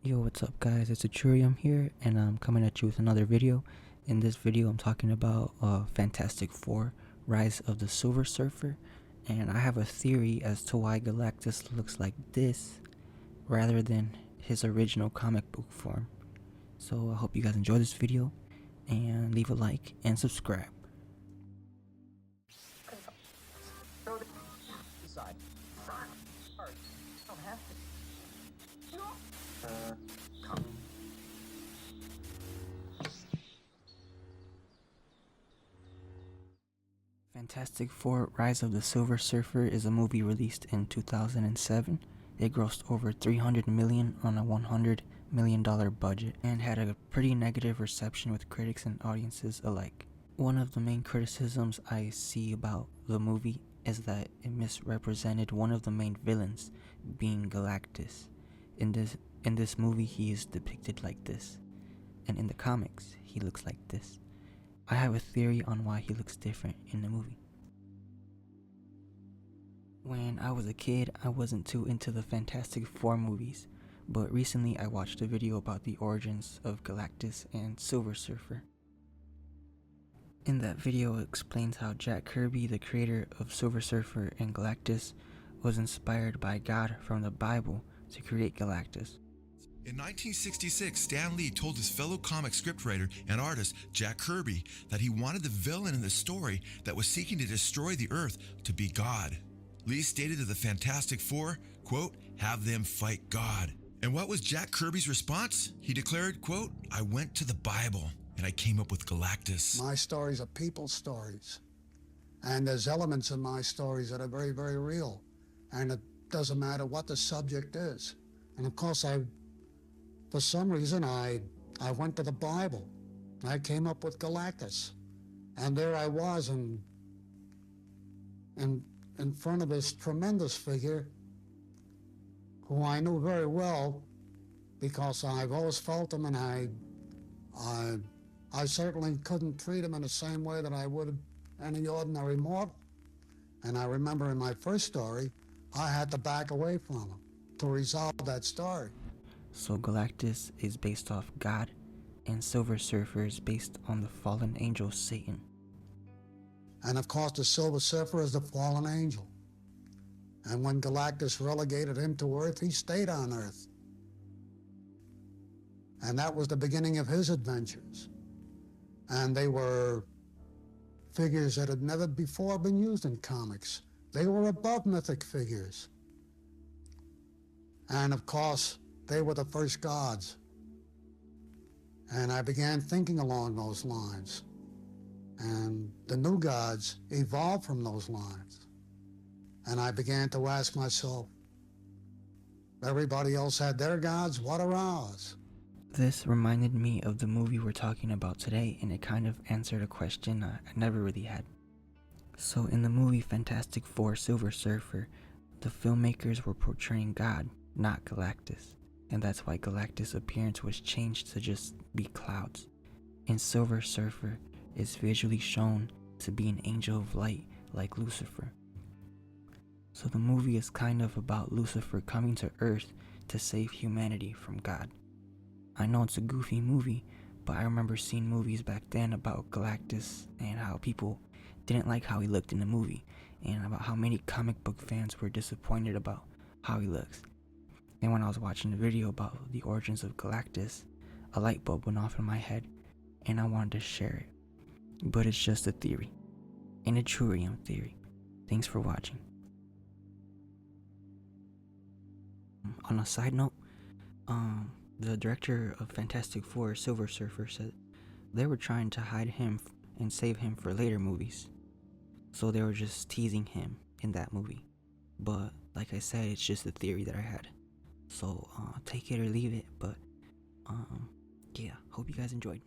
Yo, what's up guys, it's Achurium here, and I'm coming at you with another video. In this video I'm talking about Fantastic Four, Rise of the Silver Surfer, and I have a theory as to why Galactus looks like this rather than his original comic book form. So I hope you guys enjoy this video, and leave a like and subscribe. Fantastic Four Rise of the Silver Surfer is a movie released in 2007. It grossed over $300 million on a $100 million budget and had a pretty negative reception with critics and audiences alike. One of the main criticisms I see about the movie is that it misrepresented one of the main villains, being Galactus. In this movie he is depicted like this, and in the comics he looks like this. I have a theory on why he looks different in the movie. When I was a kid, I wasn't too into the Fantastic Four movies, but recently I watched a video about the origins of Galactus and Silver Surfer. In that video, it explains how Jack Kirby, the creator of Silver Surfer and Galactus, was inspired by God from the Bible to create Galactus. In 1966, Stan Lee told his fellow comic scriptwriter and artist Jack Kirby that he wanted the villain in the story that was seeking to destroy the Earth to be God. Lee stated to the Fantastic Four, quote, "Have them fight God." And what was Jack Kirby's response? He declared, quote, "I went to the Bible and I came up with Galactus." My stories are people's stories. And there's elements in my stories that are very, very real. And it doesn't matter what the subject is. And of course, for some reason, I went to the Bible. I came up with Galactus. And there I was in front of this tremendous figure who I knew very well because I've always felt him, and I certainly couldn't treat him in the same way that I would any ordinary mortal. And I remember in my first story, I had to back away from him to resolve that story. So Galactus is based off God, and Silver Surfer is based on the fallen angel Satan. And of course, the Silver Surfer is the fallen angel. And when Galactus relegated him to Earth, he stayed on Earth. And that was the beginning of his adventures. And they were figures that had never before been used in comics. They were above mythic figures. And of course, they were the first gods. And I began thinking along those lines. And the new gods evolved from those lines. And I began to ask myself, everybody else had their gods, what are ours? This reminded me of the movie we're talking about today, and it kind of answered a question I never really had. So in the movie Fantastic Four Silver Surfer, the filmmakers were portraying God, not Galactus. And that's why Galactus' appearance was changed to just be clouds. And Silver Surfer is visually shown to be an angel of light like Lucifer. So the movie is kind of about Lucifer coming to Earth to save humanity from God. I know it's a goofy movie, but I remember seeing movies back then about Galactus and how people didn't like how he looked in the movie, and about how many comic book fans were disappointed about how he looks. And when I was watching the video about the origins of Galactus, a light bulb went off in my head, and I wanted to share it. But it's just a theory, an Achurium theory. Thanks for watching. On a side note, the director of Fantastic Four, Silver Surfer, said they were trying to hide him and save him for later movies. So they were just teasing him in that movie. But like I said, it's just a theory that I had. So take it or leave it, but yeah, hope you guys enjoyed.